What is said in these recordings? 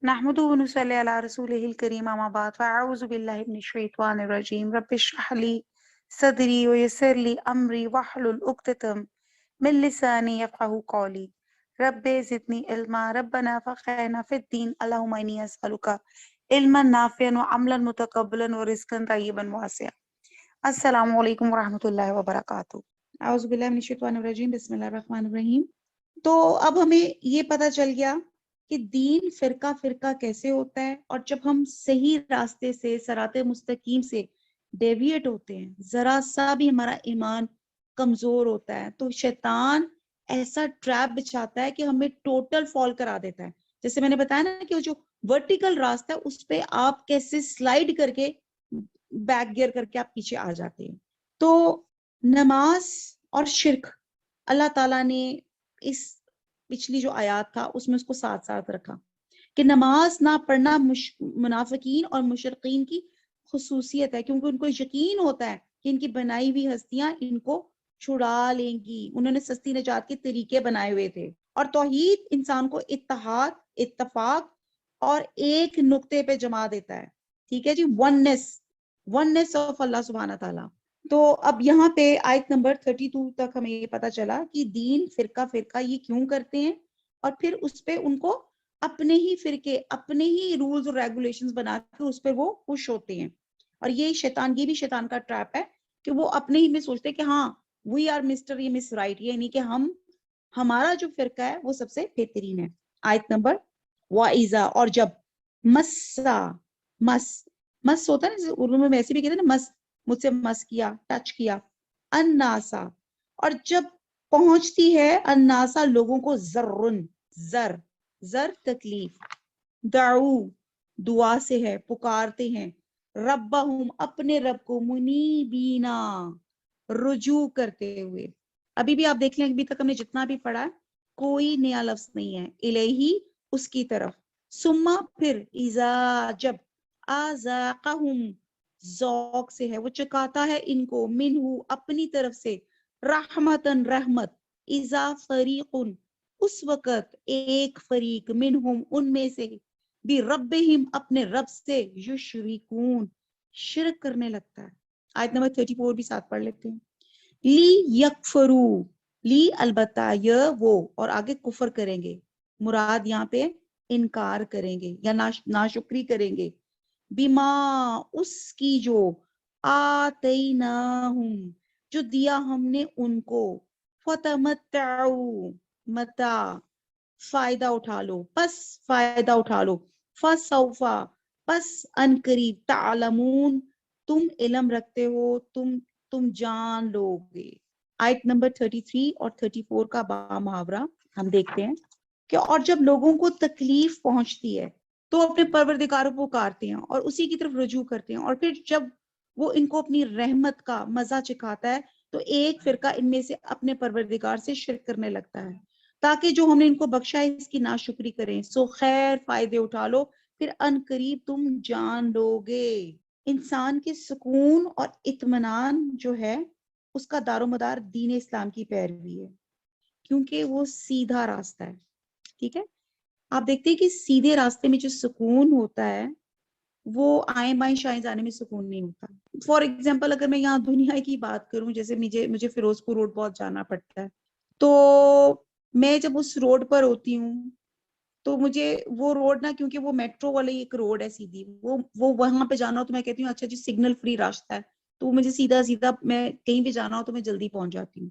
نحمده ونصلي على رسوله الكريم أما بعد فأعوذ بالله من الشيطان الرجيم رب اشرح لي صدري ويسر لي أمري واحلل عقدة من لساني يفقهوا قولي رب زدني علما ربنا فقهنا في الدين اللهم إني أسألك علما نافعا وعملا متقبلا ورزقا طيبا واسعا السلام علیکم ورحمۃ اللہ وبرکاتہ۔ اعوذ باللہ من الشیطان الرجیم بسم اللہ الرحمن الرحیم۔ تو اب ہمیں یہ پتہ چل گیا کہ دین فرقہ فرقہ کیسے ہوتا ہے، اور جب ہم صحیح راستے سے صراط مستقیم سے ڈیویٹ ہوتے ہیں، ذرا سا بھی ہمارا ایمان کمزور ہوتا ہے تو شیطان ایسا ٹریپ بچھاتا ہے کہ ہمیں ٹوٹل فال کرا دیتا ہے۔ جیسے میں نے بتایا نا کہ وہ جو ورٹیکل راستہ ہے اس پہ آپ کیسے سلائیڈ کر کے بیک گیئر کر کے آپ پیچھے آ جاتے ہیں۔ تو نماز اور شرک اللہ تعالیٰ نے اس پچھلی جو آیات تھا اس میں اس کو ساتھ ساتھ رکھا کہ نماز نہ پڑھنا منافقین اور مشرقین کی خصوصیت ہے، کیونکہ ان کو یقین ہوتا ہے کہ ان کی بنائی ہوئی ہستیاں ان کو چھڑا لیں گی۔ انہوں نے سستی نجات کے طریقے بنائے ہوئے تھے، اور توحید انسان کو اتحاد، اتفاق اور ایک نقطے پہ جما دیتا ہے۔ ٹھیک ہے جی، ونس آف اللہ سبحانہ تعالیٰ۔ تو اب یہاں پہ آیت نمبر 32 تک ہمیں یہ پتا چلا کہ دین فرقہ فرقہ یہ کیوں کرتے ہیں، اور پھر اس پہ ان کو اپنے ہی فرقے، اپنے ہی رولز اور ریگولیشنز بنا کے اس پہ وہ خوش ہوتے ہیں۔ اور یہ بھی شیطان کا ٹریپ ہے کہ وہ اپنے ہی میں سوچتے ہیں کہ ہاں وی آر مسٹر یہ مس رائٹ، یعنی کہ ہمارا جو فرقہ ہے وہ سب سے بہترین ہے۔ آیت نمبر وَإِذَا، اور جب مس ہوتا ہے نا، اردو میں ویسے بھی کہتے ہیں نا، مجھ سے مس کیا، ٹچ کیا، الناسا، اور جب پہنچتی ہے الناسا لوگوں کو زر تکلیف، دعو دعا سے ہے، پکارتے ہیں، ربہم اپنے رب کو، منیبینا رجوع کرتے ہوئے۔ ابھی بھی آپ دیکھ لیں، ابھی تک ہم نے جتنا بھی پڑھا ہے کوئی نیا لفظ نہیں ہے، الیہی اس کی طرف، ثم پھر، اذا جب، آذاقہم ذوق سے ہے، وہ چکاتا ہے ان کو، منہ اپنی طرف سے، رحمتن رحمت، اذا فریق اس وقت، ایک فریق، منہم ان میں سے، بھی ربہم اپنے رب سے، یشرکون شرک کرنے لگتا ہے۔ آیت نمبر 34 بھی ساتھ پڑھ لیتے ہیں۔ لی یکفرو، لی البتہ، یہ وہ، اور آگے کفر کریں گے، مراد یہاں پہ انکار کریں گے یا ناشکری کریں گے، بما اس کی جو، آتیناہم جو دیا ہم نے ان کو، فتمتعوا متاع فائدہ اٹھا لو، پس فائدہ اٹھا لو، فسوفا پس ان قریب، تعلمون تم علم رکھتے ہو، تم جان لو گے۔ آیت نمبر 33 اور 34 کا با محاورہ ہم دیکھتے ہیں کہ اور جب لوگوں کو تکلیف پہنچتی ہے تو اپنے پروردگار کو پکارتے ہیں اور اسی کی طرف رجوع کرتے ہیں، اور پھر جب وہ ان کو اپنی رحمت کا مزہ چکھاتا ہے تو ایک فرقہ ان میں سے اپنے پروردگار سے شرک کرنے لگتا ہے، تاکہ جو ہم نے ان کو بخشا ہے اس کی ناشکری کریں۔ سو خیر فائدے اٹھا لو، پھر ان قریب تم جان لو گے۔ انسان کے سکون اور اطمینان جو ہے اس کا دار و مدار دین اسلام کی پیروی ہے، کیونکہ وہ سیدھا راستہ ہے۔ ٹھیک ہے، آپ دیکھتے ہیں کہ سیدھے راستے میں جو سکون ہوتا ہے وہ آئیں بائیں شائیں جانے میں سکون نہیں ہوتا۔ فار ایگزامپل اگر میں یہاں دنیا کی بات کروں، جیسے مجھے فیروز پور روڈ بہت جانا پڑتا ہے، تو میں جب اس روڈ پر ہوتی ہوں تو مجھے وہ روڈ نا، کیونکہ وہ میٹرو والی ایک روڈ ہے سیدھی، وہ وہاں پہ جانا ہو تو میں کہتی ہوں اچھا جی سگنل فری راستہ ہے، تو مجھے سیدھا میں کہیں بھی جانا ہو تو میں جلدی پہنچ جاتی ہوں۔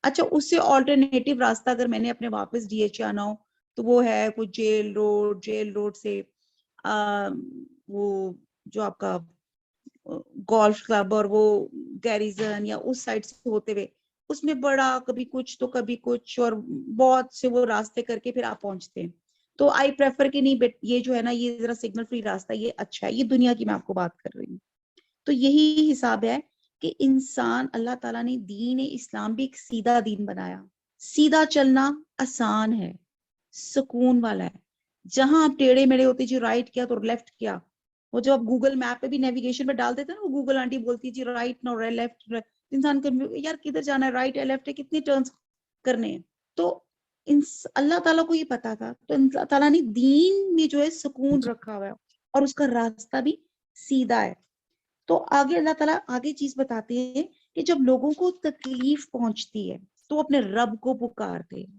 اچھا اس سے آلٹرنیٹیو راستہ اگر میں نے اپنے واپس ڈی ایچ آنا ہو تو وہ ہے کچھ جیل روڈ سے وہ جو آپ کا گولف کلب اور وہ گیریزن یا اس سائڈ سے ہوتے ہوئے، اس میں بڑا کبھی کچھ تو کبھی کچھ، اور بہت سے وہ راستے کر کے پھر آپ پہنچتے ہیں۔ تو آئی پریفر کہ نہیں یہ جو ہے نا، یہ ذرا سگنل فری راستہ یہ اچھا ہے، یہ دنیا کی میں آپ کو بات کر رہی ہوں۔ تو یہی حساب ہے کہ انسان، اللہ تعالیٰ نے دین اسلام بھی ایک سیدھا دین بنایا۔ سیدھا چلنا آسان ہے، سکون والا ہے۔ جہاں آپ ٹیڑھے میڑے ہوتے جی رائٹ کیا تو لیفٹ کیا، وہ جب آپ گوگل میپ پہ بھی نیویگیشن پہ ڈال دیتے ہیں نا، وہ گوگل آنٹی بولتی ہے جی رائٹ نہ لیفٹ، انسان یار کدھر جانا ہے، رائٹ ہے لیفٹ ہے، کتنے ٹرنس کرنے ہیں۔ تو اللہ تعالیٰ کو یہ پتا تھا، تو اللہ تعالیٰ نے دین میں جو ہے سکون رکھا ہوا ہے اور اس کا راستہ بھی سیدھا ہے. تو آگے اللہ تعالیٰ آگے چیز بتاتے ہیں کہ جب لوگوں کو تکلیف پہنچتی ہے تو اپنے رب کو پکارتے ہیں.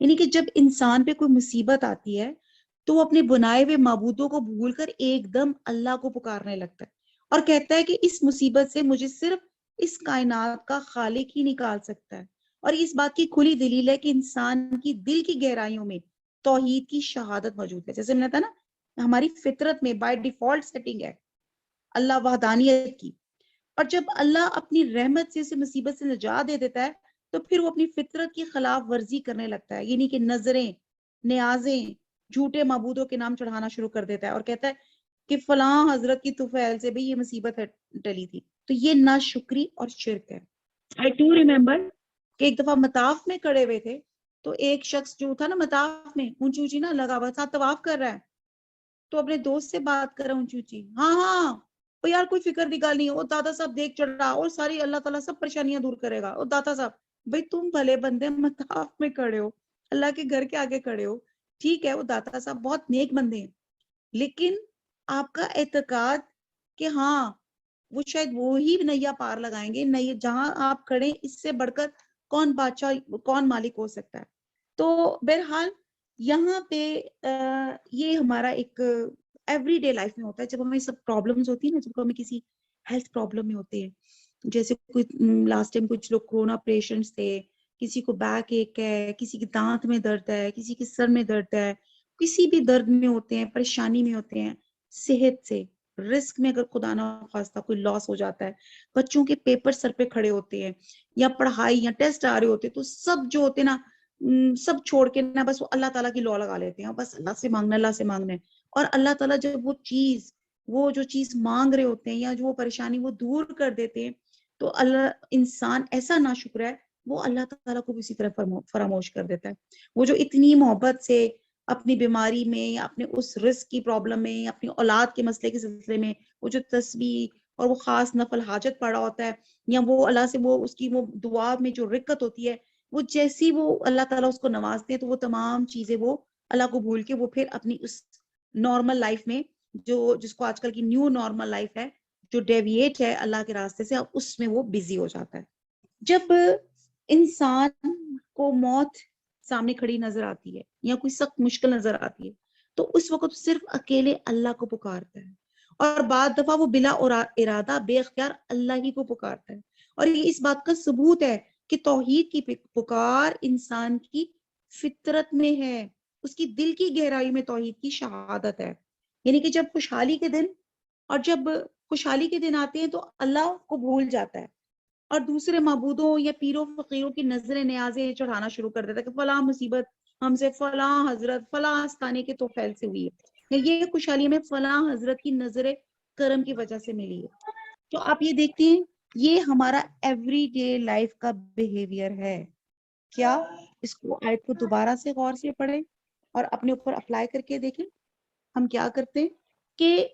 یعنی کہ جب انسان پہ کوئی مصیبت آتی ہے تو وہ اپنے بنائے ہوئے معبودوں کو بھول کر ایک دم اللہ کو پکارنے لگتا ہے اور کہتا ہے کہ اس مصیبت سے مجھے صرف اس کائنات کا خالق ہی نکال سکتا ہے. اور اس بات کی کھلی دلیل ہے کہ انسان کی دل کی گہرائیوں میں توحید کی شہادت موجود ہے. جیسے میں نے کہا نا، ہماری فطرت میں بائی ڈیفالٹ سیٹنگ ہے اللہ وحدانیت کی. اور جب اللہ اپنی رحمت سے اسے مصیبت سے نجات دے دیتا ہے تو پھر وہ اپنی فطرت کی خلاف ورزی کرنے لگتا ہے. یعنی کہ نظریں، نیازیں، جھوٹے معبودوں کے نام چڑھانا شروع کر دیتا ہے اور کہتا ہے کہ فلاں حضرت کی طفیل سے بھی یہ مصیبت ٹلی تھی. تو یہ ناشکری اور شرک ہے. I do remember کہ ایک دفعہ مطاف میں کھڑے ہوئے تھے تو ایک شخص جو تھا نا مطاف میں اونچی اونچی نا لگا ہوا تھا، طواف کر رہا ہے، تو اپنے دوست سے بات کر رہا ہے اونچی اونچی، ہاں ہاں وہ یار کوئی فکر کی گل نہیں ہے، وہ داتا صاحب دیکھ چڑھ رہا اور ساری اللہ تعالیٰ سب پریشانیاں دور کرے گا. اور داتا صاحب بھائی تم بھلے بندے مطاف میں کھڑے ہو، اللہ کے گھر کے آگے کھڑے ہو، ٹھیک ہے وہ داتا صاحب بہت نیک بندے ہیں، لیکن آپ کا اعتقاد کہ ہاں وہ شاید وہی نیا پار لگائیں گے، نہیں جہاں آپ کھڑے اس سے بڑھ کر کون بادشاہ کون مالک ہو سکتا ہے. تو بہرحال یہاں پہ یہ ہمارا ایک ایوری ڈے لائف میں ہوتا ہے. جب ہمیں سب پرابلمز ہوتی ہیں نا، جب ہمیں کسی ہیلتھ پرابلم میں ہوتے ہیں، جیسے کوئی لاسٹ ٹائم کچھ لوگ کورونا پیشنٹس تھے، کسی کو بیک ایک ہے، کسی کے دانت میں درد ہے، کسی کے سر میں درد ہے، کسی بھی درد میں ہوتے ہیں، پریشانی میں ہوتے ہیں، صحت سے رسک میں اگر خدا نہ خواستہ کوئی لاس ہو جاتا ہے، بچوں کے پیپر سر پہ کھڑے ہوتے ہیں یا پڑھائی یا ٹیسٹ آ رہے ہوتے ہیں، تو سب جو ہوتے ہیں نا سب چھوڑ کے نا بس وہ اللہ تعالیٰ کی لو لگا لیتے ہیں، بس اللہ سے مانگنا، اللہ سے مانگنا ہے. اور اللہ تعالیٰ جب وہ جو چیز مانگ رہے ہوتے ہیں یا جو وہ پریشانی وہ دور کر دیتے ہیں، تو اللہ انسان ایسا ناشکر ہے وہ اللہ تعالیٰ کو بھی اسی طرح فراموش کر دیتا ہے. وہ جو اتنی محبت سے اپنی بیماری میں یا اپنے اس رزق کی پرابلم میں یا اپنی اولاد کے مسئلے کے سلسلے میں وہ جو تسبیح اور وہ خاص نفل حاجت پڑا ہوتا ہے، یا وہ اللہ سے وہ اس کی وہ دعا میں جو رکت ہوتی ہے، وہ جیسی وہ اللہ تعالیٰ اس کو نوازتے ہیں تو وہ تمام چیزیں وہ اللہ کو بھول کے وہ پھر اپنی اس نارمل لائف میں جو جس کو آج کل کی نیو نارمل لائف ہے جو ڈیویٹ ہے اللہ کے راستے سے، اب اس میں وہ بزی ہو جاتا ہے. جب انسان کو موت سامنے کھڑی نظر آتی ہے یا کوئی سخت مشکل نظر آتی ہے تو اس وقت صرف اکیلے اللہ کو پکارتا ہے، اور بعض دفعہ وہ بلا ارادہ بے اختیار اللہ ہی کو پکارتا ہے. اور یہ اس بات کا ثبوت ہے کہ توحید کی پکار انسان کی فطرت میں ہے، اس کی دل کی گہرائی میں توحید کی شہادت ہے. یعنی کہ جب خوشحالی کے دن آتے ہیں تو اللہ کو بھول جاتا ہے اور دوسرے معبودوں یا پیروں فقیروں کی نظریں نیازیں چڑھانا شروع کر دیتا ہے کہ فلاں مصیبت ہم سے فلاں حضرت فلاں آستانے کے توفیل سے ہوئی ہے، یہ خوشحالی میں فلاں حضرت کی نظر کرم کی وجہ سے ملی ہے. تو آپ یہ دیکھتے ہیں یہ ہمارا ایوری ڈے لائف کا بیہیویئر ہے. کیا اس کو آیت کو دوبارہ سے غور سے پڑھیں اور اپنے اوپر اپلائی کر کے دیکھیں ہم کیا کرتے ہیں کہ،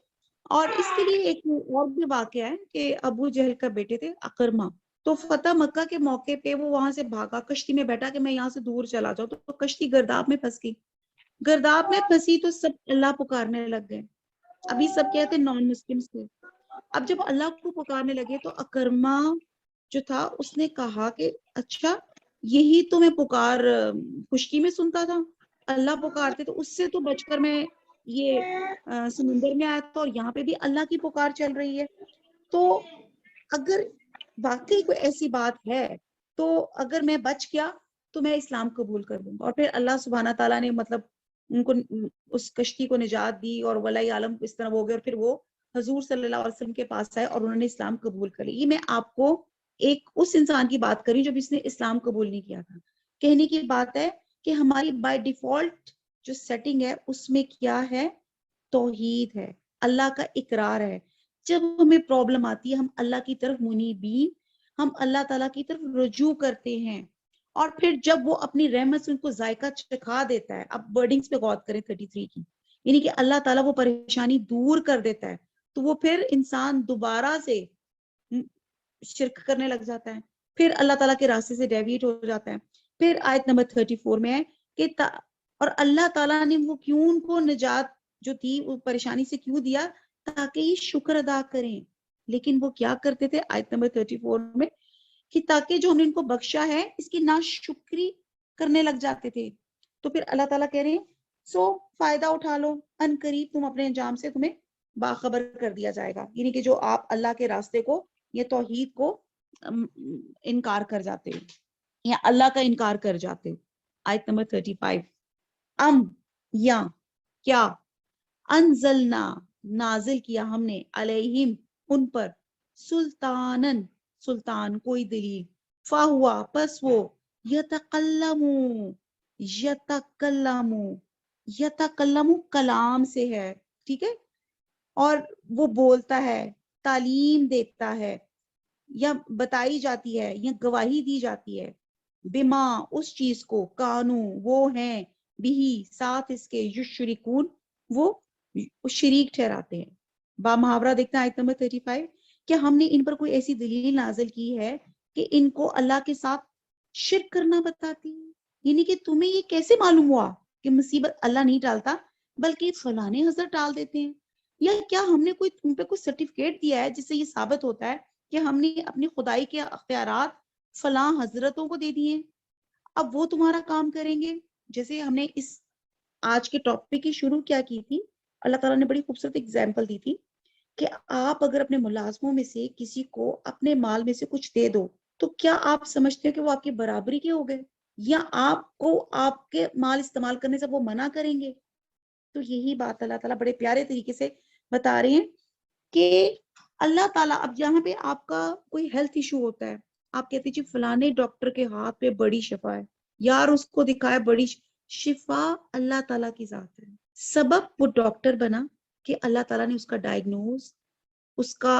اور اس کے لیے ایک اور بھی واقعہ ہے کہ ابو جہل کا بیٹے تھے اکرما، تو فتح مکہ کے موقع پہ وہ وہاں سے بھاگا، کشتی میں بیٹھا کہ میں یہاں سے دور چلا جاؤں، تو کشتی گرداب میں پھنس گئی. گرداب میں پھنسی تو سب اللہ پکارنے لگ گئے. ابھی سب کہتے ہیں نان مسلم تھے. اب جب اللہ کو پکارنے لگے تو اکرما جو تھا اس نے کہا کہ اچھا یہی تو میں پکار خشکی میں سنتا تھا، اللہ پکارتے تو اس سے تو بچ کر میں یہ سمندر میں آیا تھا اور یہاں پہ بھی اللہ کی پکار چل رہی ہے. تو اگر واقعی کوئی ایسی بات ہے تو اگر میں بچ گیا تو میں اسلام قبول کر لوں گا. اور پھر اللہ سبحانہ تعالیٰ نے مطلب ان کو اس کشتی کو نجات دی اور ولی عالم اس طرح ہو گئے، اور پھر وہ حضور صلی اللہ علیہ وسلم کے پاس آئے اور انہوں نے اسلام قبول کر لی. یہ میں آپ کو ایک اس انسان کی بات کری جب اس نے اسلام قبول نہیں کیا تھا. کہنے کی بات ہے کہ ہماری بائی ڈیفالٹ جو سیٹنگ ہے اس میں کیا ہے؟ توحید ہے، اللہ کا اقرار ہے. جب ہمیں پرابلم آتی ہے ہم اللہ کی طرف منیبین، ہم اللہ تعالیٰ کی طرف رجوع کرتے ہیں، اور پھر جب وہ اپنی رحمت سے ان کو ذائقہ چکھا دیتا ہے. اب ورڈنگز پہ غور کریں 33 کی، یعنی کہ اللہ تعالیٰ وہ پریشانی دور کر دیتا ہے تو وہ پھر انسان دوبارہ سے شرک کرنے لگ جاتا ہے، پھر اللہ تعالیٰ کے راستے سے ڈیویٹ ہو جاتا ہے، پھر آیت نمبر 34 میں ہے کہ اور اللہ تعالیٰ نے وہ کیوں ان کو نجات جو تھی وہ پریشانی سے کیوں دیا، تاکہ یہ شکر ادا کریں. لیکن وہ کیا کرتے تھے آیت نمبر 34 میں کہ تاکہ جو ہم نے ان کو بخشا ہے اس کی ناشکری کرنے لگ جاتے تھے. تو پھر اللہ تعالیٰ کہہ رہے ہیں سو فائدہ اٹھا لو، ان قریب تم اپنے انجام سے تمہیں باخبر کر دیا جائے گا. یعنی کہ جو آپ اللہ کے راستے کو یا توحید کو انکار کر جاتے ہو یا اللہ کا انکار کر جاتے ہو. آیت نمبر 35 یا کیا انزلنا نازل کیا ہم نے علیہم ان پر سلطانن سلطان کوئی دلیل فہوا پس وہ یتکلمو کلام سے ہے، ٹھیک ہے، اور وہ بولتا ہے، تعلیم دیتا ہے یا بتائی جاتی ہے یا گواہی دی جاتی ہے، بما اس چیز کو کانو وہ ہیں بھی ساتھ اس کے یشرکون وہ شریک ٹھہراتے ہیں. با محاورہ دیکھتے ہیں آیت نمبر 35 کہ ہم نے ان پر کوئی ایسی دلیل نازل کی ہے کہ ان کو اللہ کے ساتھ شرک کرنا بتاتی ہے. یعنی کہ تمہیں یہ کیسے معلوم ہوا کہ مصیبت اللہ نہیں ڈالتا بلکہ فلانے حضرت ڈال دیتے ہیں؟ یا کیا ہم نے کوئی تم پہ کوئی سرٹیفکیٹ دیا ہے جس سے یہ ثابت ہوتا ہے کہ ہم نے اپنی خدائی کے اختیارات فلاں حضرتوں کو دے دیے، اب وہ تمہارا کام کریں گے؟ جیسے ہم نے اس آج کے ٹاپک کی شروع کیا کی تھی، اللہ تعالیٰ نے بڑی خوبصورت اگزامپل دی تھی کہ آپ اگر اپنے ملازموں میں سے کسی کو اپنے مال میں سے کچھ دے دو تو کیا آپ سمجھتے ہیں کہ وہ آپ کی برابری کے ہو گئے یا آپ کو آپ کے مال استعمال کرنے سے وہ منع کریں گے؟ تو یہی بات اللہ تعالیٰ بڑے پیارے طریقے سے بتا رہے ہیں کہ اللہ تعالیٰ اب یہاں پہ آپ کا کوئی ہیلتھ ایشو ہوتا ہے، آپ کہتے ہیں جی فلانے ڈاکٹر کے ہاتھ پہ بڑی شفا ہے، یار اس کو دکھایا بڑی شفا اللہ تعالیٰ کی ذات ہے. سبب وہ ڈاکٹر بنا کہ اللہ تعالیٰ نے اس کا ڈائگنوز اس کا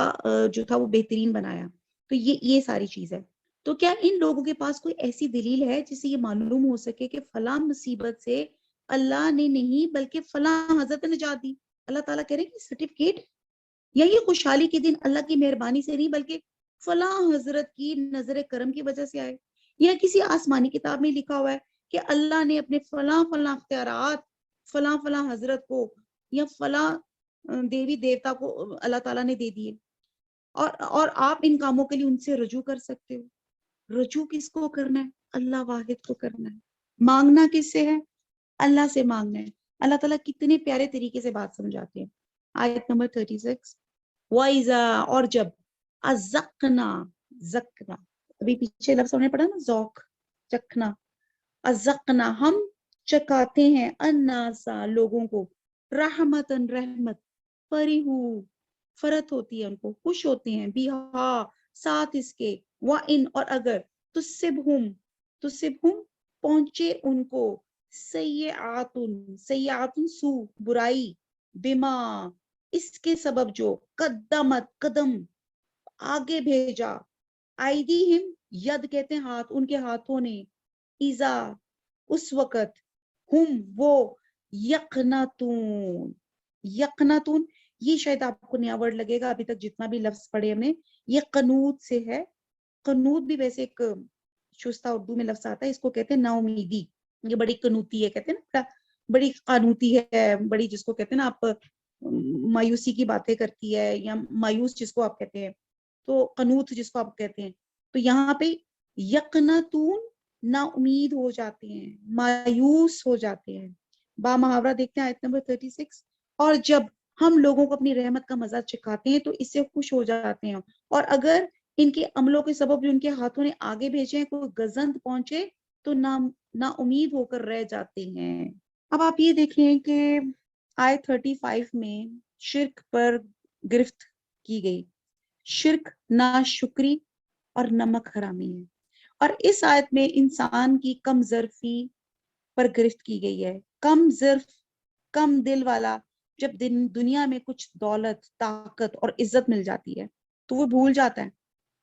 جو تھا وہ بہترین بنایا. تو یہ ساری چیز ہے. تو کیا ان لوگوں کے پاس کوئی ایسی دلیل ہے جس سے یہ معلوم ہو سکے کہ فلاں مصیبت سے اللہ نے نہیں بلکہ فلاں حضرت نے نجات دی؟ اللہ تعالیٰ کہہ رہے ہیں کہ سرٹیفکیٹ یا یہ خوشحالی کے دن اللہ کی مہربانی سے نہیں بلکہ فلاں حضرت کی نظر کرم کی وجہ سے آئے، یا کسی آسمانی کتاب میں لکھا ہوا ہے کہ اللہ نے اپنے فلاں فلاں اختیارات فلاں فلاں حضرت کو یا فلاں دیوی دیوتا کو اللہ تعالیٰ نے دے دیے، اور آپ ان کاموں کے لیے ان سے رجوع کر سکتے ہو. رجوع کس کو کرنا ہے؟ اللہ واحد کو کرنا ہے. مانگنا کس سے ہے؟ اللہ سے مانگنا ہے. اللہ تعالیٰ کتنے پیارے طریقے سے بات سمجھاتے ہیں. آیت نمبر 36 وَإِذَا اور جب ازقنا زکنا، ابھی پیچھے لفظ ہم نے پڑھا نا ذوق چکھنا، ازقنا ہم چکاتے ہیں الناسا لوگوں کو رحمتن رحمت فریحو فرت ہوتی ہے ان کو، خوش ہوتے ہیں بیہا ساتھ اس کے وَإِن اور اگر تصبہم پہنچے ان کو سیئاتن سو برائی بما اس کے سبب جو قدم آگے بھیجا ایدیہم ید کہتے ہیں ہاتھ، ان کے ہاتھوں نے اذا اس وقت ہم وہ یقنتون یہ شاید آپ کو نیا ورڈ لگے گا، ابھی تک جتنا بھی لفظ پڑھے ہم نے یہ قنوت سے ہے. قنوت بھی ویسے ایک شستہ اردو میں لفظ آتا ہے، اس کو کہتے ہیں نا امیدی. یہ بڑی قنوتی ہے، کہتے ہیں نا بڑی قانوتی ہے، بڑی جس کو کہتے ہیں نا آپ مایوسی کی باتیں کرتی ہے یا مایوس جس کو آپ کہتے ہیں، تو قنوت جس کو آپ کہتے ہیں. تو یہاں پہ یقنتون نا امید ہو جاتے ہیں، مایوس ہو جاتے ہیں. با محاورہ دیکھتے ہیں آیت نمبر 36 اور جب ہم لوگوں کو اپنی رحمت کا مزہ چکھاتے ہیں تو اس سے خوش ہو جاتے ہیں، اور اگر ان کے عملوں کے سبب جو ان کے ہاتھوں نے آگے بھیجے ہیں کوئی گزند پہنچے تو نا امید ہو کر رہ جاتے ہیں. اب آپ یہ دیکھیں کہ آیت 35 میں شرک پر گرفت کی گئی. شرک ناشکری اور نمک حرامی ہے، اور اس آیت میں انسان کی کم ظرفی پر گرفت کی گئی ہے. کم ظرف کم دل والا جب دنیا میں کچھ دولت طاقت اور عزت مل جاتی ہے تو وہ بھول جاتا ہے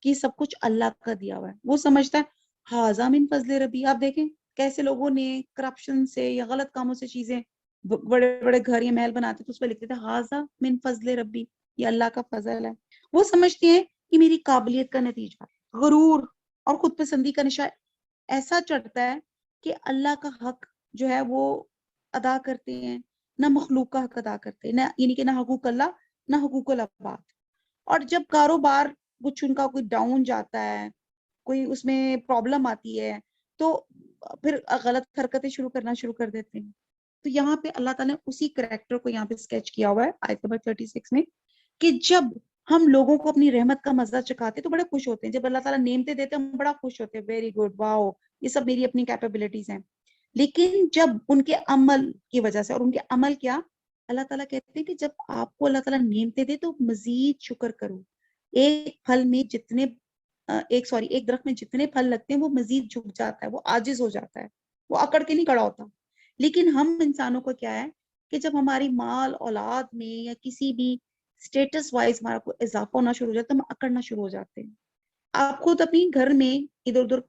کہ سب کچھ اللہ کا دیا ہوا ہے. وہ سمجھتا ہے ہاذا من فضل ربی. آپ دیکھیں کیسے لوگوں نے کرپشن سے یا غلط کاموں سے چیزیں بڑے بڑے گھر یا محل بناتے تو اس پہ لکھتے تھے ہاذا من فضل ربی، یہ اللہ کا فضل ہے. وہ سمجھتے ہیں کہ میری قابلیت کا نتیجہ. غرور اور خود پسندی کا نشہ ایسا چڑھتا ہے کہ اللہ کا حق جو ہے وہ ادا کرتے ہیں، نہ مخلوق کا حق ادا کرتے ہیں، نہ یعنی کہ نہ حقوق اللہ نہ حقوق العباد. اور جب کاروبار کچھ ان کا کوئی ڈاؤن جاتا ہے، کوئی اس میں پرابلم آتی ہے، تو پھر غلط حرکتیں شروع کرنا شروع کر دیتے ہیں. تو یہاں پہ اللہ تعالیٰ نے اسی کریکٹر کو یہاں پہ اسکیچ کیا ہوا ہے آیت نمبر 36 میں، کہ جب ہم لوگوں کو اپنی رحمت کا مزہ چکھاتے تو بڑے خوش ہوتے ہیں. جب اللہ تعالیٰ نعمتیں دیتے ہیں ہم بڑا خوش ہوتے ہیں، ویری گڈ، واؤ، یہ سب میری اپنی کیپیبلٹیز ہیں. لیکن جب ان کے عمل کی وجہ سے، اور ان کے عمل کیا، اللہ تعالیٰ کہتے ہیں کہ جب آپ کو اللہ تعالیٰ نعمتیں دے تو مزید شکر کرو. ایک پھل میں جتنے ایک درخت میں جتنے پھل لگتے ہیں وہ مزید جھک جاتا ہے، وہ عاجز ہو جاتا ہے، وہ اکڑ کے نہیں کھڑا ہوتا. لیکن ہم انسانوں کو کیا ہے کہ جب ہماری مال اولاد میں یا کسی بھی اسٹیٹس وائز ہمارا کو اضافہ ہونا شروع ہو جاتا ہے، ہم اکڑنا شروع ہو جاتے ہیں. آپ خود اپنی گھر میں ادھر ادھر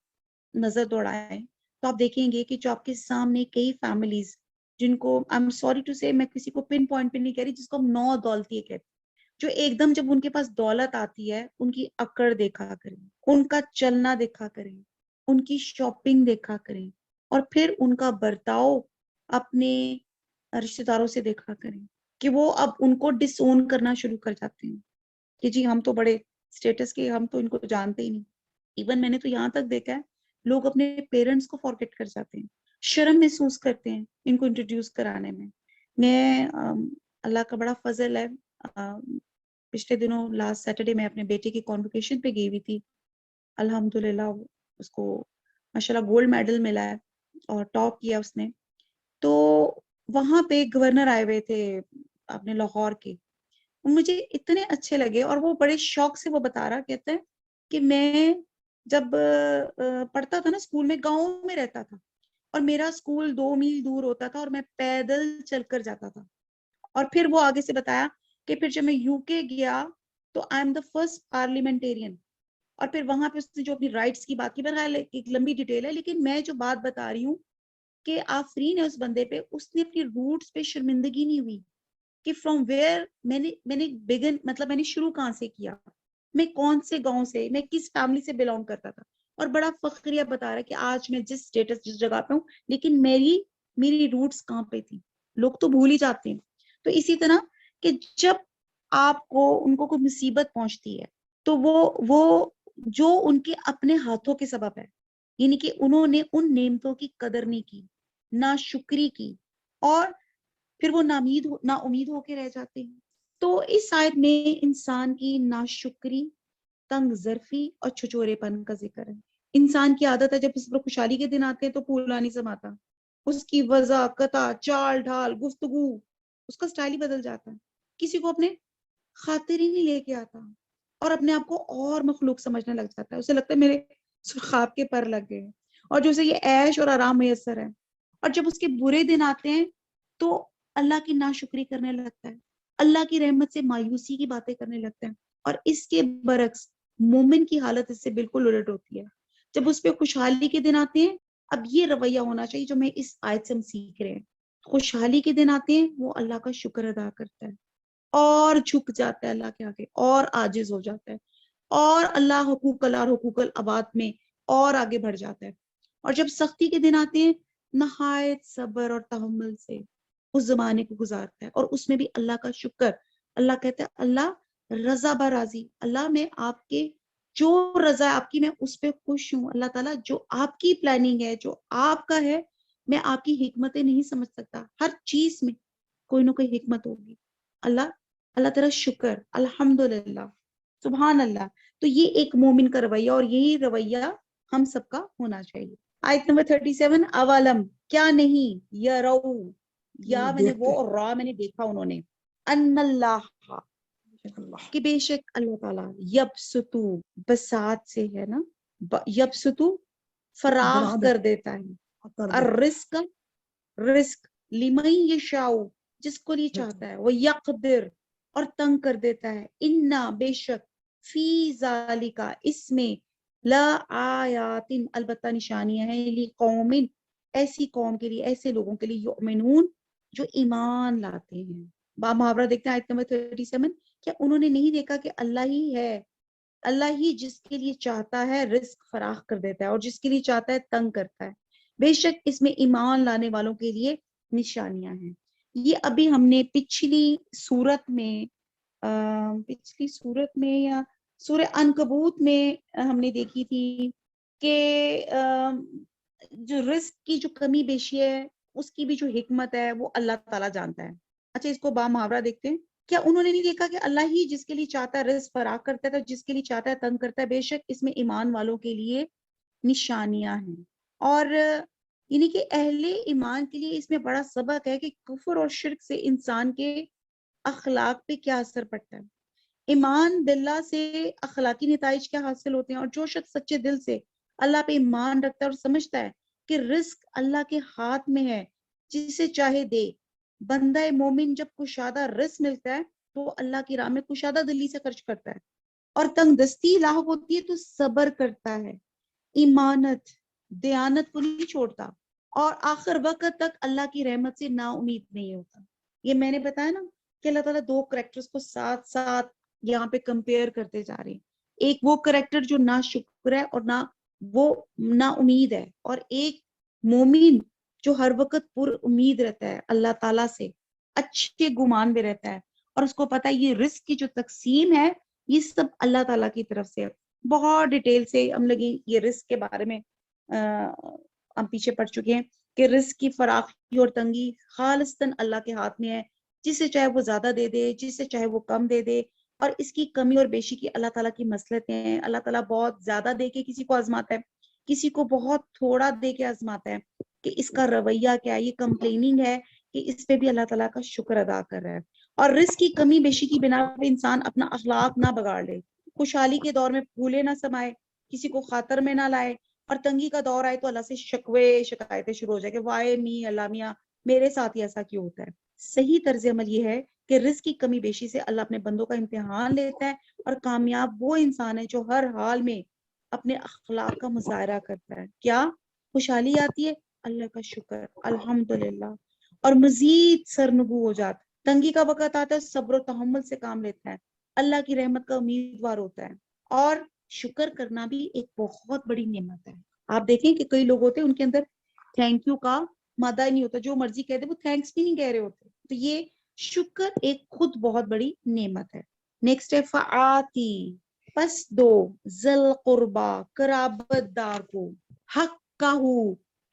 نظر دوڑائیں تو آپ دیکھیں گے کہ جو آپ کے سامنے کئی فیملیز، جن کو I'm sorry to say، میں کسی کو پن پوائنٹ پہ نہیں کہہ رہی، جس کو ہم نو دولتی کہتے ہیں، جو ایک دم جب ان کے پاس دولت آتی ہے ان کی اکڑ دیکھا کریں، ان کا چلنا دیکھا کریں، ان کی شاپنگ دیکھا کریں، اور پھر ان کا برتاؤ اپنے رشتے داروں سے دیکھا کریں کہ وہ اب ان کو ڈس اون کرنا شروع کر جاتے ہیں کہ جی ہم تو بڑے اسٹیٹس کے، ہم تو ان کو جانتے ہی نہیں. ایون میں نے تو یہاں تک دیکھا ہے لوگ اپنے پیرنٹس کو فارگیٹ کر جاتے ہیں، شرم محسوس کرتے ہیں ان کو انٹروڈیوس کرانے میں. میں اللہ کا بڑا فضل ہے، پچھلے دنوں لاسٹ سیٹرڈے میں اپنے بیٹے کی کانوکیشن پہ گئی ہوئی تھی. الحمدللہ اس کو ماشاءاللہ گولڈ میڈل ملا ہے اور ٹاپ کیا اس نے. تو وہاں پہ گورنر آئے ہوئے تھے اپنے لاہور کے، مجھے اتنے اچھے لگے، اور وہ بڑے شوق سے وہ بتا رہا، کہتا ہے کہ میں جب پڑھتا تھا نا اسکول میں، گاؤں میں رہتا تھا اور میرا اسکول 2 میل دور ہوتا تھا اور میں پیدل چل کر جاتا تھا. اور پھر وہ آگے سے بتایا کہ پھر جب میں یو کے گیا تو I am the first parliamentarian. اور پھر وہاں پہ اس نے جو اپنی رائٹس کی بات کی، بہرحال ایک لمبی ڈیٹیل ہے، لیکن میں جو بات بتا رہی ہوں کہ آفرین ہے اس بندے پہ، اس نے اپنی روٹس پہ شرمندگی نہیں ہوئی کہ فرام ویئر میں نے بگن، مطلب میں نے شروع کہاں سے کیا، میں کون سے گاؤں سے، میں کس فیملی سے بلونگ کرتا تھا. اور بڑا فخریہ بتا رہا ہے کہ آج میں جس اسٹیٹس جس جگہ پہ ہوں، لیکن میری روٹس کہاں پہ تھی. لوگ تو بھول ہی جاتے ہیں. تو اسی طرح کہ جب آپ کو ان کو کوئی مصیبت پہنچتی ہے تو وہ جو ان کے اپنے ہاتھوں کے سبب ہے، یعنی کہ انہوں نے ان نعمتوں کی قدر نہیں کی، نہ شکری کی، اور پھر وہ نا امید ہو کے رہ جاتے ہیں. تو اس آیت میں انسان کی ناشکری، تنگ ظرفی اور چھچورے پن کا ذکر ہے. انسان کی عادت ہے جب اس پر خوشحالی کے دن آتے ہیں تو پھولنا نہیں سماتا، اس کی وضع، قطع، چال ڈھال، گفتگو، اس کا سٹائل ہی بدل جاتا ہے. کسی کو اپنے خاطر ہی نہیں لے کے آتا اور اپنے آپ کو اور مخلوق سمجھنے لگ جاتا ہے. اسے لگتا ہے میرے خواب کے پر لگ گئے، اور جو اسے یہ عیش اور آرام میسر ہے. اور جب اس کے برے دن آتے ہیں تو اللہ کی ناشکری کرنے لگتا ہے، اللہ کی رحمت سے مایوسی کی باتیں کرنے لگتا ہے. اور اس کے برعکس مومن کی حالت اس سے بالکل الٹ ہوتی ہے. جب اس پہ خوشحالی کے دن آتے ہیں، اب یہ رویہ ہونا چاہیے جو میں اس آیت سے ہم سیکھ رہے ہیں. خوشحالی کے دن آتے ہیں وہ اللہ کا شکر ادا کرتا ہے اور جھک جاتا ہے اللہ کے آگے اور عاجز ہو جاتا ہے، اور اللہ حقوق اللہ اور حقوق العباد میں اور آگے بڑھ جاتا ہے. اور جب سختی کے دن آتے ہیں نہایت صبر اور تحمل سے اس زمانے کو گزارتا ہے، اور اس میں بھی اللہ کا شکر. اللہ کہتا ہے اللہ رضا براضی، اللہ میں آپ کے جو رضا ہے آپ کی، میں اس پہ خوش ہوں. اللہ تعالیٰ جو آپ کی پلاننگ ہے، جو آپ کا ہے، میں آپ کی حکمتیں نہیں سمجھ سکتا، ہر چیز میں کوئی نہ کوئی حکمت ہوگی. اللہ تعالیٰ شکر، الحمدللہ، سبحان اللہ. تو یہ ایک مومن کا رویہ، اور یہی رویہ ہم سب کا ہونا چاہیے. آیت نمبر 37، اولم، کیا نہیں، یرو، یا میں نے وہ اور را میں نے دیکھا انہوں نے، ان اللہ، کہ بے شک اللہ تعالیٰ، یبسطو، بساط سے ہے نا، یبسطو فراخ کر دیتا ہے، الرزق، رزق، لمن یشاء، جس کو یہ چاہتا ہے، وہ یقدر، اور تنگ کر دیتا ہے. انا، بے شک، فی ذالک، اس میں، لا آیات، البتہ نشانیاں ہیں، لقوم، ایسی قوم کے لیے، ایسے لوگوں کے لیے، یؤمنون، جو ایمان لاتے ہیں. محاورہ دیکھتے ہیں آیت نمبر 37، کیا انہوں نے نہیں دیکھا کہ اللہ ہی ہے، اللہ ہی جس کے لیے چاہتا ہے رزق فراخ کر دیتا ہے اور جس کے لیے چاہتا ہے تنگ کرتا ہے. بے شک اس میں ایمان لانے والوں کے لیے نشانیاں ہیں. یہ ابھی ہم نے پچھلی صورت میں یا سورہ عنکبوت میں ہم نے دیکھی تھی کہ جو رزق کی جو کمی بیشی ہے اس کی بھی جو حکمت ہے وہ اللہ تعالیٰ جانتا ہے. اچھا اس کو با محاورہ دیکھتے ہیں. کیا انہوں نے نہیں دیکھا کہ اللہ ہی جس کے لیے چاہتا ہے رزق فراخ کرتا ہے، جس کے لیے چاہتا ہے تنگ کرتا ہے. بے شک اس میں ایمان والوں کے لیے نشانیاں ہیں. اور یعنی کہ اہل ایمان کے لیے اس میں بڑا سبق ہے کہ کفر اور شرک سے انسان کے اخلاق پہ کیا اثر پڑتا ہے. ایمان باللہ سے اخلاقی نتائج کیا حاصل ہوتے ہیں. اور جو شخص سچے دل سے اللہ پہ ایمان رکھتا ہے اور سمجھتا ہے کہ رزق اللہ کے ہاتھ میں ہے، جسے چاہے دے. بندہ مومن جب کشادہ رزق ملتا ہے تو اللہ کی راہ میں کشادہ دلی سے خرچ کرتا ہے، اور تنگ دستی لاحق ہوتی ہے تو صبر کرتا ہے، ایمانت دیانت کو نہیں چھوڑتا، اور آخر وقت تک اللہ کی رحمت سے نا امید نہیں ہوتا. یہ میں نے بتایا نا کہ اللہ تعالیٰ دو کریکٹرز کو ساتھ ساتھ یہاں پہ کمپیئر کرتے جا رہے ہیں. ایک وہ کریکٹر جو نا شکر ہے اور وہ نا امید ہے، اور ایک مومن جو ہر وقت پر امید رہتا ہے اللہ تعالیٰ سے، اچھے گمان میں رہتا ہے، اور اس کو پتا ہے یہ رزق کی جو تقسیم ہے یہ سب اللہ تعالیٰ کی طرف سے ہے. بہت ڈیٹیل سے ہم لوگ یہ رزق کے بارے میں ہم پیچھے پڑ چکے ہیں کہ رزق کی فراخی اور تنگی خالصتاً اللہ کے ہاتھ میں ہے. جسے چاہے وہ زیادہ دے دے، جسے چاہے وہ کم دے دے، اور اس کی کمی اور بیشی کی اللہ تعالیٰ کی مصلحتیں ہیں. اللہ تعالیٰ بہت زیادہ دے کے کسی کو آزماتا ہے، کسی کو بہت تھوڑا دے کے آزماتا ہے کہ اس کا رویہ کیا ہے. یہ کمپلیننگ ہے کہ اس پہ بھی اللہ تعالیٰ کا شکر ادا کر رہا ہے. اور رزق کی کمی بیشی کی بنا پہ انسان اپنا اخلاق نہ بگاڑ لے، خوشحالی کے دور میں پھولے نہ سمائے، کسی کو خاطر میں نہ لائے، اور تنگی کا دور آئے تو اللہ سے شکوے شکایتیں شروع ہو جائے کہ وائے می اللہ میاں میرے ساتھ ہی ایسا کیوں ہوتا ہے. صحیح طرز عمل یہ ہے کہ رزق کی کمی بیشی سے اللہ اپنے بندوں کا امتحان لیتا ہے، اور کامیاب وہ انسان ہے جو ہر حال میں اپنے اخلاق کا مظاہرہ کرتا ہے. کیا خوشحالی آتی ہے؟ اللہ کا شکر الحمدللہ، اور مزید سرنگو ہو جاتا. تنگی کا وقت آتا ہے صبر و تحمل سے کام لیتا ہے، اللہ کی رحمت کا امیدوار ہوتا ہے. اور شکر کرنا بھی ایک بہت بڑی نعمت ہے. آپ دیکھیں کہ کئی لوگ ہوتے ہیں ان کے اندر تھینک یو کا مادہ ہی نہیں ہوتا، جو مرضی کہہ دے وہ تھینکس بھی نہیں کہہ رہے ہوتے. تو یہ شکر ایک خود بہت بڑی نعمت ہے. نیکسٹ ہے فآتی، پس دو ذل قربا قرابت دار کو، حق کا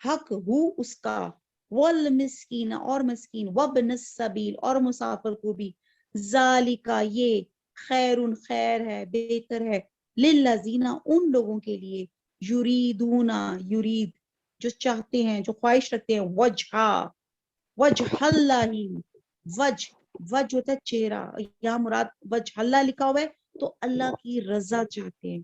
حق اس کا، والمسکین اور مسکین، وابن السبیل اور مسافر کو بھی، ذالکا یہ خیر ہے بہتر ہے، للذین ان لوگوں کے لیے، یرید جو چاہتے ہیں جو خواہش رکھتے ہیں، وجہ اللہ، وجہ ہوتا ہے چہرہ، یہاں مراد وجہ اللہ لکھا ہوا ہے تو اللہ کی رضا چاہتے ہیں.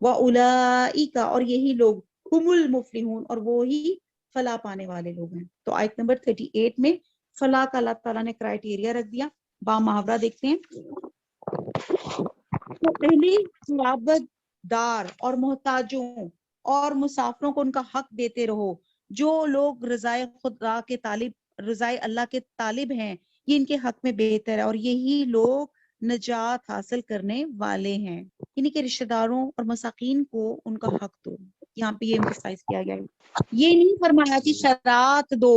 وَأُولَئِکَ اور یہی لوگ، ہم المفلحون اور وہی فلاح پانے والے لوگ ہیں. تو آیت نمبر 38 میں فلاح کا اللہ تعالیٰ نے کرائٹیریا رکھ دیا. با محاورہ دیکھتے ہیں. تو پہلی قرابت دار اور محتاجوں اور مسافروں کو ان کا حق دیتے رہو. جو لوگ رضائے خدا کے طالب، رضائے اللہ کے طالب ہیں، یہ ان کے حق میں بہتر ہے، اور یہی لوگ نجات حاصل کرنے والے ہیں. یعنی کہ رشتہ داروں اور مساکین کو ان کا حق دو. یہاں پہ یہ امفسائز کیا گیا ہے، یہ نہیں فرمایا کہ خیرات دو،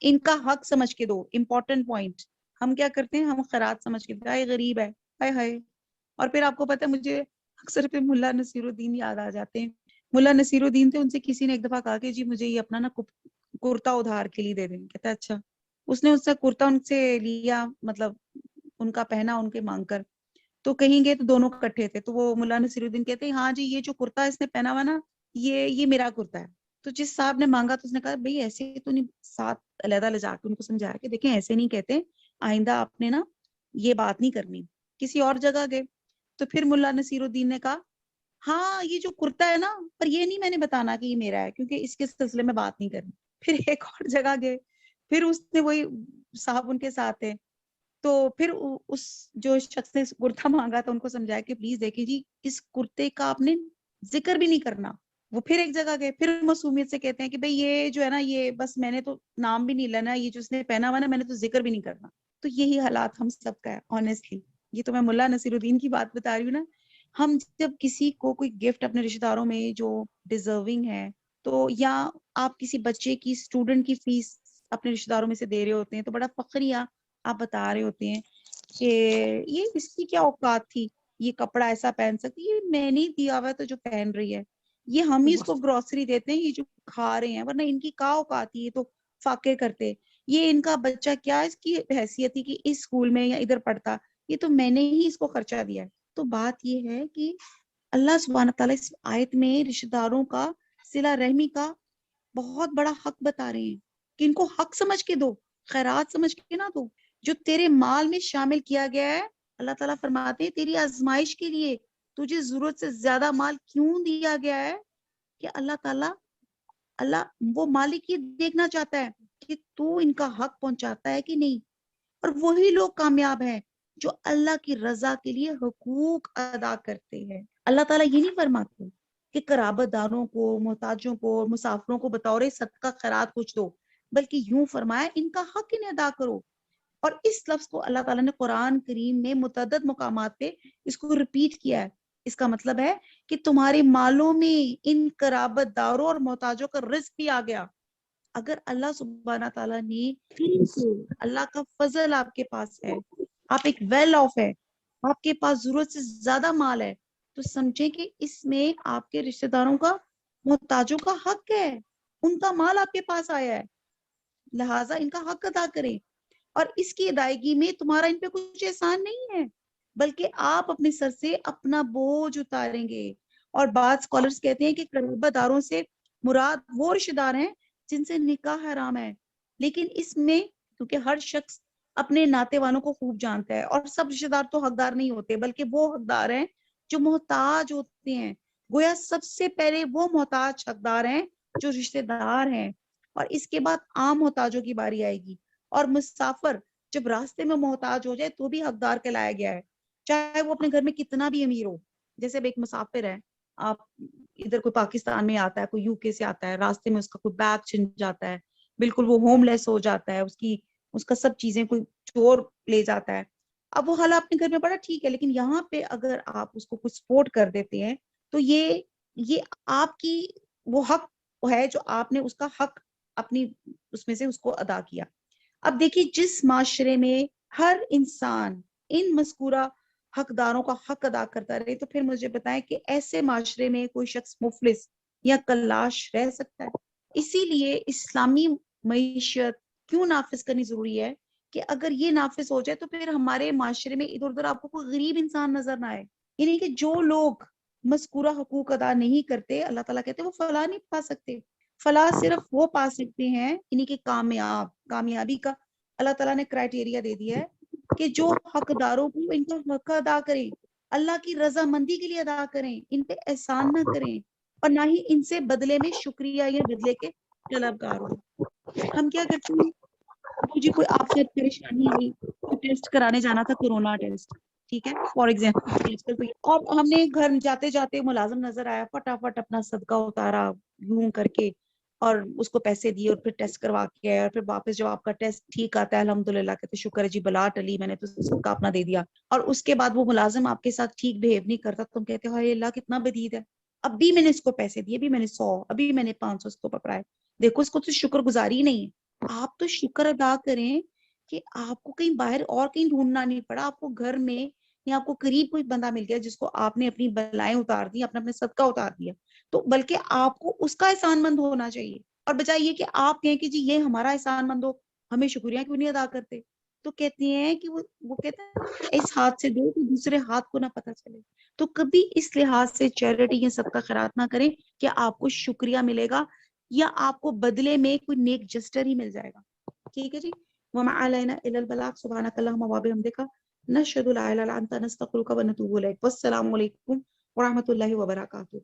ان کا حق سمجھ کے دو. Important point. ہم کیا کرتے ہیں؟ ہم خیرات سمجھ کے دو، غریب ہے ہائے ہائے. اور پھر آپ کو پتہ ہے مجھے اکثر پہ ملا نصیر الدین یاد آ جاتے ہیں. ملا نصیر الدین تھے، ان سے کسی نے ایک دفعہ کہا کہ جی مجھے یہ اپنا نا کرتا ادھار کے لیے دے دیں. کہتا ہے اچھا. اس نے اس سے کرتا ان سے لیا، مطلب ان کا پہنا ان کے مانگ کر. تو کہیں گے تو دونوں کٹھے تھے. تو وہ ملا نصیر الدین کہتے ہیں ہاں جی یہ جو کرتا اس نے پہنا ہوا نا یہ میرا کرتا ہے. تو جس صاحب نے مانگا تو اس نے کہا بھئی ایسے تو نہیں، ساتھ علیحدہ لے جا کے ان کو سمجھایا کہ دیکھیں ایسے نہیں کہتے، آئندہ آپ نے نا یہ بات نہیں کرنی. کسی اور جگہ گئے تو پھر ملا نصیر الدین نے کہا ہاں یہ جو کرتا ہے نا، پر یہ نہیں میں نے بتانا کہ یہ میرا ہے کیونکہ اس کے سلسلے میں بات نہیں کرنی. پھر ایک اور جگہ گئے، پھر اس نے وہی صاحب ان کے ساتھ ہے، تو پھر اس جو شخص نے کرتا مانگا تھا ان کو سمجھایا کہ پلیز دیکھیں جی اس کرتے کا آپ نے ذکر بھی نہیں کرنا. وہ پھر ایک جگہ گئے، پھر معصومیت سے کہتے ہیں کہ بھئی یہ جو ہے نا یہ بس میں نے تو نام بھی نہیں لینا، یہ جو اس نے پہنا ہوا نا میں نے تو ذکر بھی نہیں کرنا. تو یہی حالات ہم سب کا ہے آنیسٹلی. یہ تو میں ملا نصیر الدین کی بات بتا رہی ہوں نا. ہم جب کسی کو کوئی گفٹ اپنے رشتہ داروں میں جو ڈیزرونگ ہے تو یا آپ کسی بچے کی اسٹوڈنٹ کی فیس اپنے رشتے داروں میں سے دے رہے ہوتے ہیں تو بڑا فخریہ آپ بتا رہے ہوتے ہیں کہ یہ اس کی کیا اوقات تھی، یہ کپڑا ایسا پہن سکتی، یہ میں نے دیا ہوا ہے تو جو پہن رہی ہے، یہ ہم ہی اس کو گروسری دیتے ہیں، یہ جو کھا رہے ہیں، ورنہ ان کی کیا اوقات تھی، یہ تو فاقے کرتے، یہ ان کا بچہ کیا اس کی حیثیت تھی کہ اس اسکول میں یا ادھر پڑھتا، یہ تو میں نے ہی اس کو خرچہ دیا ہے۔ تو بات یہ ہے کہ اللہ سبحانہ تعالیٰ اس آیت میں رشتہ داروں کا صلہ رحمی کا بہت بڑا حق بتا رہے ہیں کہ ان کو حق سمجھ کے دو، خیرات سمجھ کے نہ دو، جو تیرے مال میں شامل کیا گیا ہے۔ اللہ تعالیٰ فرماتے ہیں تیری آزمائش کے لیے تجھے ضرورت سے زیادہ مال کیوں دیا گیا ہے، کہ اللہ وہ مالک یہ دیکھنا چاہتا ہے کہ تو ان کا حق پہنچاتا ہے کہ نہیں۔ اور وہی لوگ کامیاب ہیں جو اللہ کی رضا کے لیے حقوق ادا کرتے ہیں۔ اللہ تعالیٰ یہ نہیں فرماتے کہ قرابت داروں کو، محتاجوں کو، مسافروں کو بطور صدقہ خیرات کچھ دو، بلکہ یوں فرمایا ان کا حق انہیں ادا کرو۔ اور اس لفظ کو اللہ تعالیٰ نے قرآن کریم میں متعدد مقامات پہ اس کو ریپیٹ کیا ہے۔ اس کا مطلب ہے کہ تمہارے مالوں میں ان قرابت داروں اور محتاجوں کا رزق بھی آ گیا۔ اگر اللہ سبحانہ تعالیٰ نے پھر سے، اللہ کا فضل آپ کے پاس ہے، آپ ایک ویل آف ہے، آپ کے پاس ضرورت سے زیادہ مال ہے، تو سمجھیں کہ اس میں آپ کے رشتہ داروں کا، محتاجوں کا حق ہے، ان کا مال آپ کے پاس آیا ہے، لہٰذا ان کا حق ادا کریں۔ اور اس کی ادائیگی میں تمہارا ان پہ کچھ احسان نہیں ہے، بلکہ آپ اپنے سر سے اپنا بوجھ اتاریں گے۔ اور بعض اسکالرز کہتے ہیں کہ قرابت داروں سے مراد وہ رشتہ دار ہیں جن سے نکاح حرام ہے، لیکن اس میں کیونکہ ہر شخص اپنے ناتے والوں کو خوب جانتا ہے، اور سب رشتہ دار تو حقدار نہیں ہوتے، بلکہ وہ حقدار ہیں جو محتاج ہوتے ہیں۔ گویا سب سے پہلے وہ محتاج حقدار ہیں جو رشتہ دار ہیں، اور اس کے بعد عام محتاجوں کی باری آئے گی۔ اور مسافر جب راستے میں محتاج ہو جائے تو بھی حقدار کہلایا گیا ہے، چاہے وہ اپنے گھر میں کتنا بھی امیر ہو۔ جیسے اب ایک مسافر ہے، آپ ادھر کوئی پاکستان میں آتا ہے، کوئی یو کے سے آتا ہے، راستے میں اس کا کوئی بیگ چھن جاتا ہے، بالکل وہ ہوم لیس ہو جاتا ہے، اس کا سب چیزیں کوئی چور لے جاتا ہے۔ اب وہ حال اپنے گھر میں بڑا ٹھیک ہے، لیکن یہاں پہ اگر آپ اس کو کچھ سپورٹ کر دیتے ہیں تو یہ آپ کی وہ حق ہے جو آپ نے اس کا حق اپنی اس میں سے اس کو ادا کیا۔ اب دیکھیے جس معاشرے میں ہر انسان ان مذکورہ حقداروں کا حق ادا کرتا رہے، تو پھر مجھے بتائیں کہ ایسے معاشرے میں کوئی شخص مفلس یا کلاش رہ سکتا ہے؟ اسی لیے اسلامی معیشت کیوں نافذ کرنی ضروری ہے کہ اگر یہ نافذ ہو جائے تو پھر ہمارے معاشرے میں ادھر ادھر آپ کو کوئی غریب انسان نظر نہ آئے۔ یعنی کہ جو لوگ مذکورہ حقوق ادا نہیں کرتے، اللہ تعالیٰ کہتے ہیں وہ فلاح نہیں پا سکتے۔ فلاح صرف وہ پا سکتے ہیں، یعنی کہ کامیابی کا اللہ تعالیٰ نے کرائٹیریا دے دیا ہے کہ جو حقداروں کو ان کا حق ادا کریں، اللہ کی رضا مندی کے لیے ادا کریں، ان پہ احسان نہ کریں، اور نہ ہی ان سے بدلے میں شکریہ یا بدلے کے طلبگار ہوں۔ ہم کیا کرتے ہیں، مجھے کوئی آفت پریشانی آئی، کوئی ٹیسٹ کرانے جانا تھا، کورونا ٹیسٹ، ٹھیک ہے فار ایگزامپل، اور ہم نے گھر جاتے جاتے ملازم نظر آیا، فٹافٹ اپنا صدقہ اتارا یوں کر کے، اور اس کو پیسے دیے، اور پھر ٹیسٹ کروا کے آیا، اور پھر واپس جب آپ کا ٹیسٹ ٹھیک آتا ہے الحمدللہ کہتے شکر ہے جی بلا ٹلی، میں نے تو صدقہ اپنا دے دیا، اور اس کے بعد وہ ملازم آپ کے ساتھ ٹھیک بہیو نہیں کرتا، تم کہتے ہو ہائے اللہ کتنا بدید ہے، اب بھی میں نے اس کو پیسے دیے، ابھی میں نے 100، ابھی میں نے 500 اس کو پکڑائے، دیکھو اس کو تو شکر گزاری نہیں ہے۔ آپ تو شکر ادا کریں کہ آپ کو کہیں باہر اور کہیں ڈھونڈنا نہیں پڑا، آپ کو گھر میں یا آپ کو قریب کوئی بندہ مل گیا جس کو آپ نے اپنی بلائیں اتار دی، اپنے صدقہ اتار دیا، تو بلکہ آپ کو اس کا احسان مند ہونا چاہیے، اور بجائے یہ کہ آپ کہیں کہ جی یہ ہمارا احسان مند ہو، ہمیں شکریہ کیوں نہیں ادا کرتے، تو کہتے ہیں کہ وہ کہتے ہیں اس ہاتھ سے دو تو دوسرے ہاتھ کو نہ پتہ چلے۔ تو کبھی اس لحاظ سے چیریٹی یا صدقہ خیرات نہ کریں کہ آپ کو شکریہ ملے گا یا آپ کو بدلے میں کوئی نیک جسٹر ہی مل جائے گا۔ ٹھیک ہے جی، وما علینا الا البلاغ، سبحانک اللہم وبحمدک، نشہد لا الہ الا انت، نستغفرک ونتوب الیک۔ والسلام علیکم ورحمۃ اللہ وبرکاتہ۔